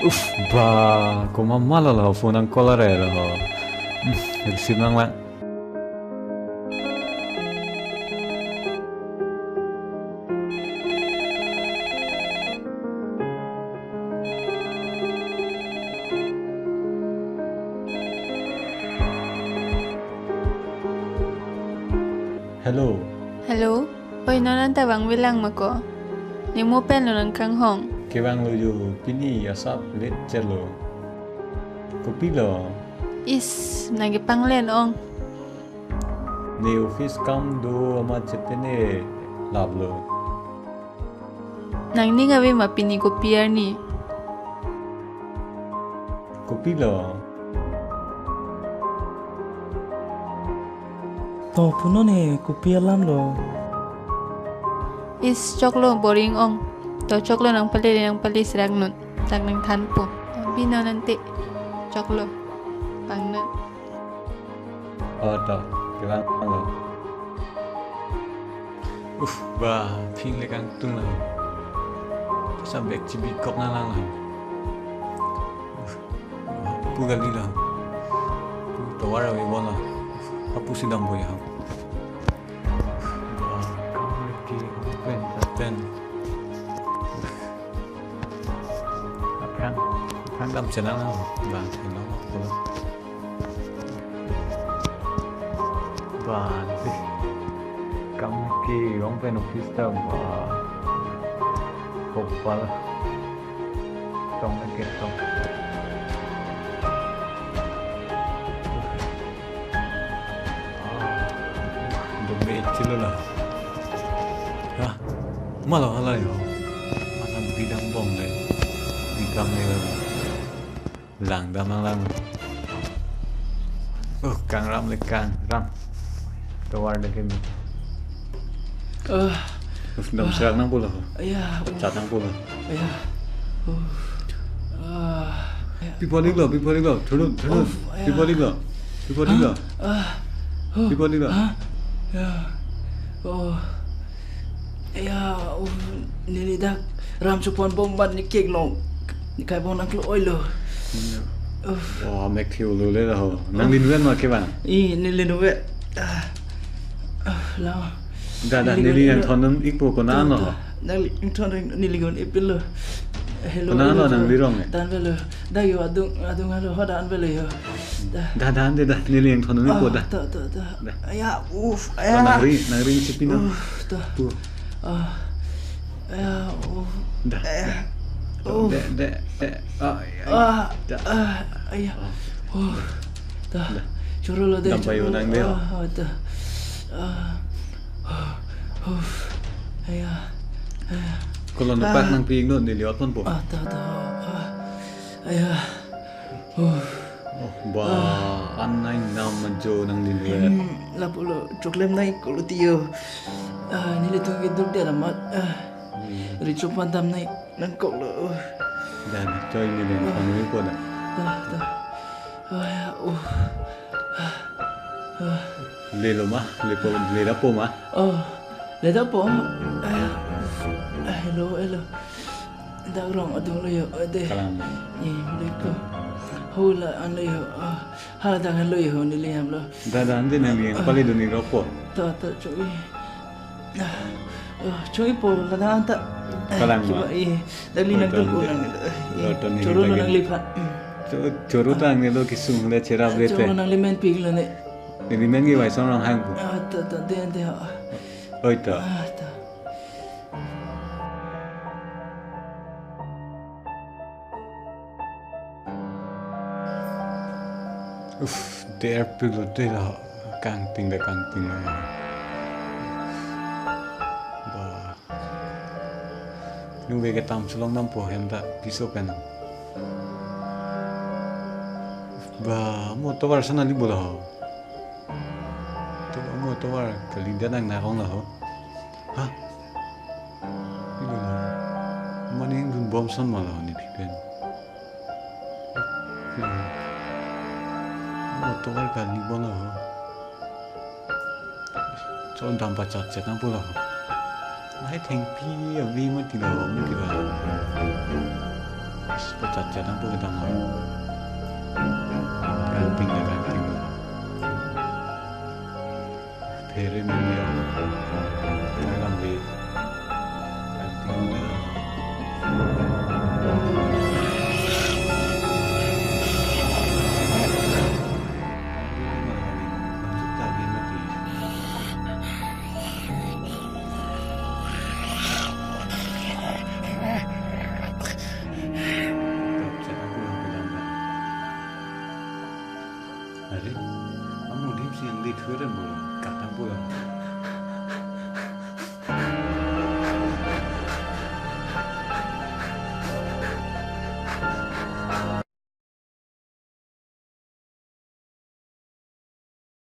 Uff, bah, kung mamalala ho, phone ang kolarera ho. Receive nang lang. Hello. Hello? Oi, nananta bang bilang mako? Ni mo pen lo ng kang hong. Kewang lo yo, pini asap lit chelo. Kopi lo, Is, nagipanglen ong. ni office kam do ama chetene lablo. Nang ni ngawi mapini ko pier ni. Kopi lo, To puno ne kupi alam lo. Is choklo boring ong. To choklo nang pali sirag nun. Tak nang tanpo. Bino nanti. Choklo. Pang nun. oh to, kewang lo. Uff, bah, ping le kang tung lo. Sampai cibi kok na lang lo. Pugal di lo. Tawara we wala. Apu sidang boy ha. Ben. Apang dam chana lang ba no ko. Ba si kam ki rong pen office ta ba. Kopal. Tong na keto. Dumi chilo la. Ha? Malo halay ho. Alam bidang bong le. Bidang le. Lang dam lang. Kang ram le kang ram. Tawar de kem. Dam serak nang pula ho. Ayah, Chat nang pula. ayah. Pipoli lo. Turun. Pipoli lo. Pipoli lo. Ya. Oh. Ayah, nilidak ram supon bomban ni kek lo. Ni kai bon anglo oilo. Wah, mek thiu lo le ho. Nang din wen ma ke ba. Nilinu we. Lao. Da nili yang thon nang ikpo ko na no. Nali thon niligon ipil lo. Hello. Ko na no nang lirong e. Dan velo. Da yo adung halo hodan velo yo. Da dan de da nili yang thon nang ikpo da. Ta. Ayah, Nang ayah. ring chipino. Ta. Tu. Ayah, Da. De. Da. ayah. Ta. Choro lo de. Dampai yo nang leo. Ta. Ayah. Ko lo no pak nang ping no nili ot pon po. Ta. Ayah. Ba anai nam manjo nang nili wen. Lapulo choklem nai kulo tiyo. Nili tunggi duk dia ramat. Ricu pantam nai nang kok lo. Da na choi nili yang thon nang ikpo da. Ta. Ayah. Le lo ma, le da po ma. Le da po. Hello. Dak rong adung lo yo ade. Kalam. Mereka. Hula an lo yo. Hala dang lo yo ni liam lo. Da ande nang yang pali do ni ro po. Ta cuy. Cuy po kadang anta. Kalang Coba ma. dali nang Rotan dul dia. nang. Rotan ni Coro lagi. nang lipat. Choro tang ne lo kisung le chera Coro brete. nang limen pig lo ne. Ni men gi wai song rang hang bu. Ta den de. Oi ta. Ta. Uff, der pilo de la kang ting. Ba. Nung ve ke tam chlong nam po hem da piso pen. Ba, mo to war sana li bola ho. To mo to war kalinda nang na hong la ho. Ha? Pilo la. Mani dun bom son ma la ni pen. Một tôi gần đi bao giờ cho anh đam bà chặt chặt nó bao giờ hãy thành pi ở vi mới thì đầu mới thì đầu Pecacat apa kita mau? Camping ya camping. Bere memang. Dalam be. Camping.